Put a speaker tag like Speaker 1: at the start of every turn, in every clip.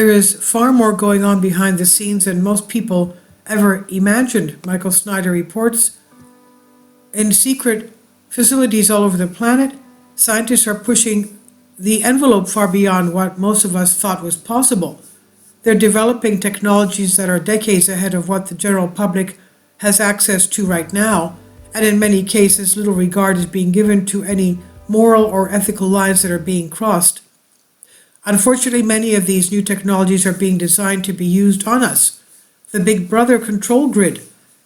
Speaker 1: There is far more going on behind the scenes than most people ever imagined, Michael Snyder reports. In secret facilities all over the planet, scientists are pushing the envelope far beyond what most of us thought was possible. They're developing technologies that are decades ahead of what the general public has access to right now, and in many cases, little regard is being given to any moral or ethical lines that are being crossed. Unfortunately, many of these new technologies are being designed to be used on us. The Big Brother control grid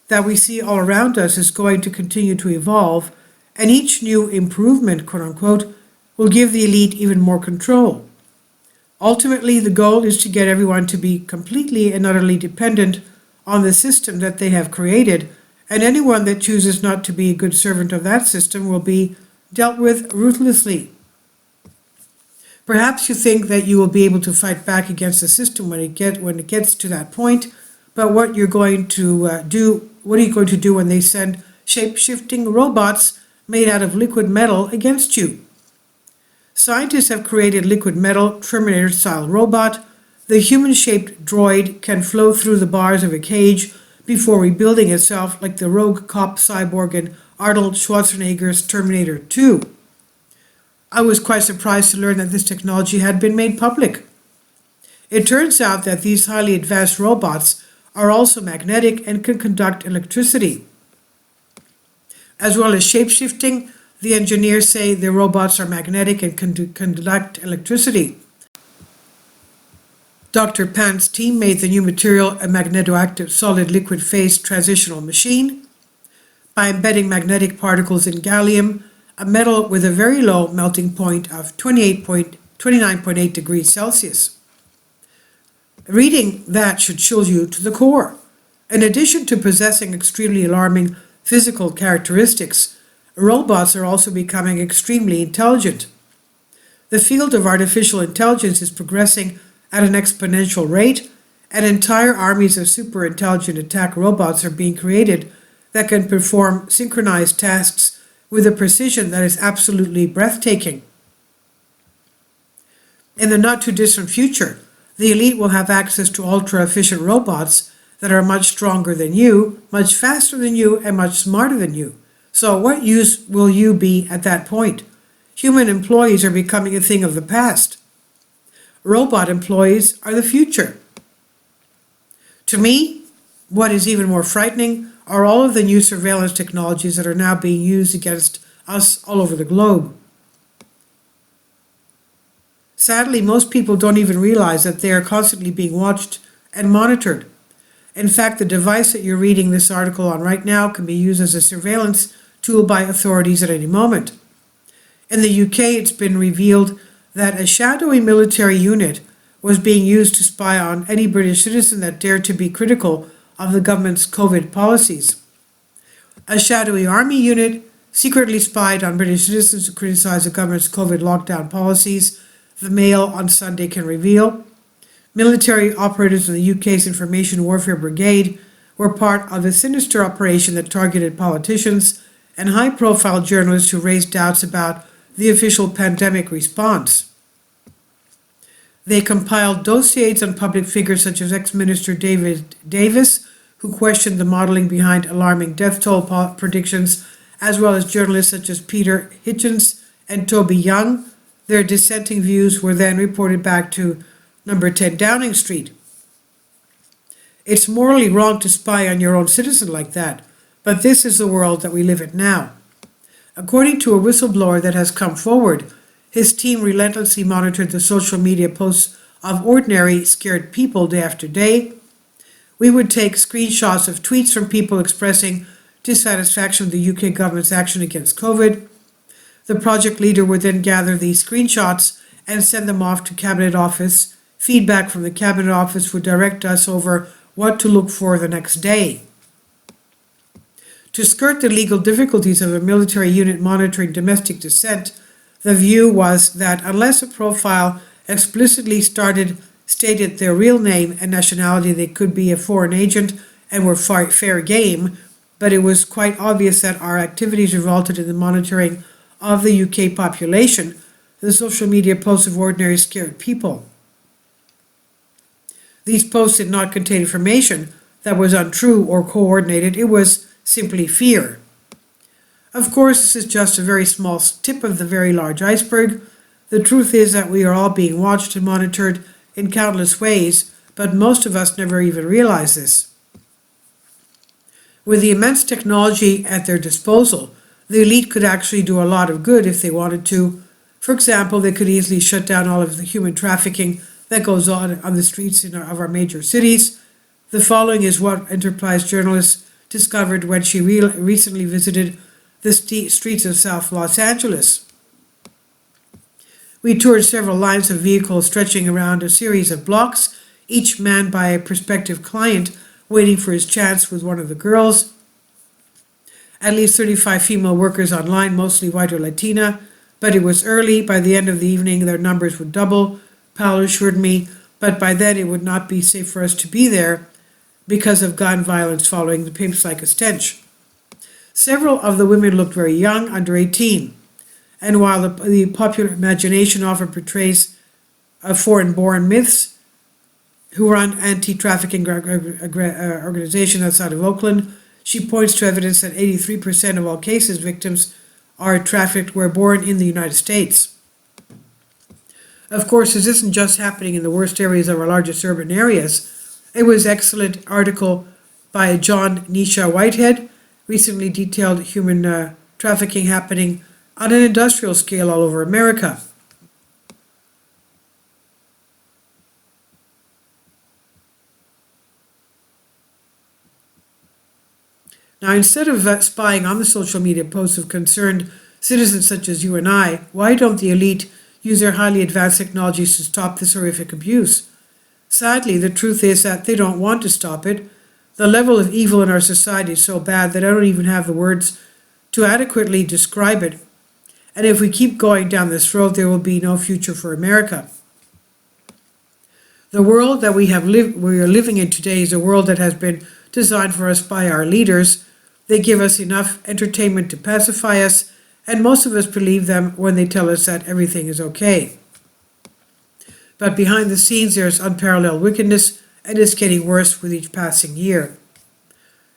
Speaker 1: that we see all around us is going to continue to evolve, and each new improvement, quote unquote, will give the elite even more control. Ultimately, the goal is to get everyone to be completely and utterly dependent on the system that they have created, and anyone that chooses not to be a good servant of that system will be dealt with ruthlessly. Perhaps you think that you will be able to fight back against the system when it gets to that point, but what are you going to do when they send shape-shifting robots made out of liquid metal against you? Scientists have created liquid metal Terminator-style robot. The human-shaped droid can flow through the bars of a cage before rebuilding itself like the rogue cop cyborg in Arnold Schwarzenegger's Terminator 2. I was quite surprised to learn that this technology had been made public. It turns out that these highly advanced robots are also magnetic and can conduct electricity. As well as shape-shifting, the engineers say the robots are magnetic and can conduct electricity. Dr. Pan's team made the new material a magnetoactive solid liquid phase transitional machine by embedding magnetic particles in gallium, a metal with a very low melting point of 29.8 degrees Celsius. Reading that should chill you to the core. In addition to possessing extremely alarming physical characteristics, robots are also becoming extremely intelligent. The field of artificial intelligence is progressing at an exponential rate, and entire armies of super intelligent attack robots are being created that can perform synchronized tasks with a precision that is absolutely breathtaking. In the not-too-distant future, the elite will have access to ultra-efficient robots that are much stronger than you, much faster than you, and much smarter than you. So what use will you be at that point? Human employees are becoming a thing of the past. Robot employees are the future. To me, what is even more frightening are all of the new surveillance technologies that are now being used against us all over the globe. Sadly, most people don't even realize that they are constantly being watched and monitored. In fact, the device that you're reading this article on right now can be used as a surveillance tool by authorities at any moment. In the UK, it's been revealed that a shadowy military unit was being used to spy on any British citizen that dared to be critical of the government's COVID policies. A shadowy army unit secretly spied on British citizens who criticized the government's COVID lockdown policies, the Mail on Sunday can reveal. Military operatives in the UK's Information Warfare Brigade were part of a sinister operation that targeted politicians and high-profile journalists who raised doubts about the official pandemic response. They compiled dossiers on public figures such as ex-Minister David Davis, who questioned the modeling behind alarming death toll predictions, as well as journalists such as Peter Hitchens and Toby Young. Their dissenting views were then reported back to number 10 Downing Street. It's morally wrong to spy on your own citizen like that, but this is the world that we live in now. According to a whistleblower that has come forward, his team relentlessly monitored the social media posts of ordinary, scared people day after day. We would take screenshots of tweets from people expressing dissatisfaction with the UK government's action against COVID. The project leader would then gather these screenshots and send them off to Cabinet Office. Feedback from the Cabinet Office would direct us over what to look for the next day. To skirt the legal difficulties of a military unit monitoring domestic dissent, the view was that unless a profile explicitly stated their real name and nationality, they could be a foreign agent and were fair game, but it was quite obvious that our activities resulted in the monitoring of the UK population, the social media posts of ordinary scared people. These posts did not contain information that was untrue or coordinated. It was simply fear. Of course, this is just a very small tip of the very large iceberg. The truth is that we are all being watched and monitored in countless ways, but most of us never even realize this. With the immense technology at their disposal, the elite could actually do a lot of good if they wanted to. For example, they could easily shut down all of the human trafficking that goes on the streets of our major cities. The following is what Enterprise journalist discovered when she recently visited the streets of South Los Angeles. We toured several lines of vehicles stretching around a series of blocks, each manned by a prospective client waiting for his chance with one of the girls. At least 35 female workers online, mostly white or Latina, but it was early. By the end of the evening, their numbers would double, Paolo assured me, but by then it would not be safe for us to be there because of gun violence following the Pimps Like a Stench. Several of the women looked very young, under 18, and while the popular imagination often portrays foreign-born myths who run anti-trafficking organization outside of Oakland, she points to evidence that 83% of all cases victims are trafficked were born in the United States. Of course, this isn't just happening in the worst areas of our largest urban areas. It was an excellent article by John Nisha Whitehead, recently detailed human trafficking happening on an industrial scale all over America. Now, instead of spying on the social media posts of concerned citizens such as you and I, why don't the elite use their highly advanced technologies to stop this horrific abuse? Sadly, the truth is that they don't want to stop it. The level of evil in our society is so bad that I don't even have the words to adequately describe it. And if we keep going down this road, there will be no future for America. The world that we are living in today is a world that has been designed for us by our leaders. They give us enough entertainment to pacify us, and most of us believe them when they tell us that everything is okay. But behind the scenes, there's unparalleled wickedness, and it's getting worse with each passing year.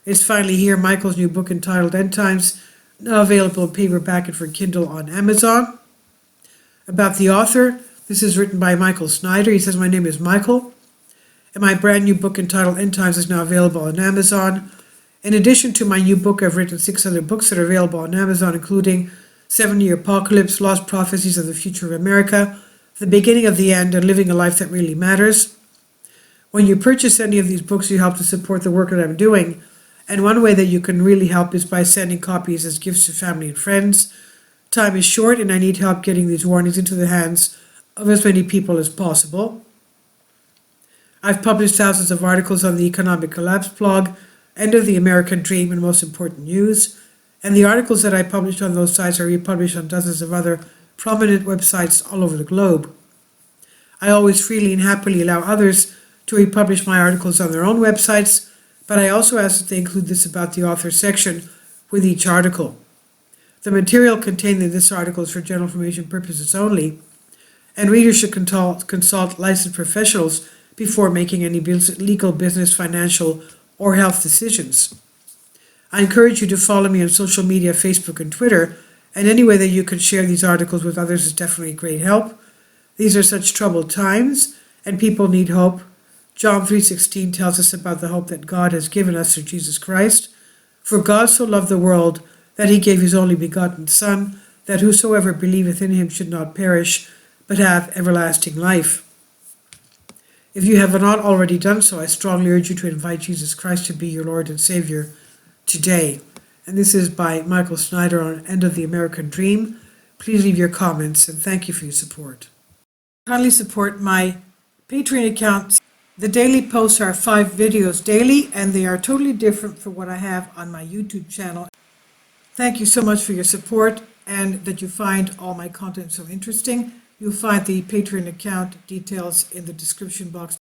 Speaker 1: It's finally here, Michael's new book entitled End Times, now available in paperback and for Kindle on Amazon. About the author, this is written by Michael Snyder. He says, "My name is Michael, and my brand new book entitled End Times is now available on Amazon. In addition to my new book, I've written 6 other books that are available on Amazon, including 7-Year Apocalypse, Lost Prophecies of the Future of America, The Beginning of the End, and Living a Life That Really Matters. When you purchase any of these books, you help to support the work that I'm doing, and one way that you can really help is by sending copies as gifts to family and friends. Time is short, and I need help getting these warnings into the hands of as many people as possible. I've published thousands of articles on the Economic Collapse blog, End of the American Dream, and Most Important News, and the articles that I published on those sites are republished on dozens of other prominent websites all over the globe. I always freely and happily allow others to republish my articles on their own websites, but I also ask that they include this about the author section with each article. The material contained in this article is for general information purposes only, and readers should consult licensed professionals before making any legal, business, financial, or health decisions. I encourage you to follow me on social media, Facebook and Twitter, and any way that you can share these articles with others is definitely a great help. These are such troubled times, and people need hope. John 3:16 tells us about the hope that God has given us through Jesus Christ. For God so loved the world that he gave his only begotten Son, that whosoever believeth in him should not perish, but have everlasting life. If you have not already done so, I strongly urge you to invite Jesus Christ to be your Lord and Savior today. And this is by Michael Snyder on End of the American Dream. Please leave your comments, and thank you for your support. Kindly support my Patreon account. The daily posts are 5 videos daily, and they are totally different from what I have on my YouTube channel. Thank you so much for your support, and that you find all my content so interesting. You'll find the Patreon account details in the description box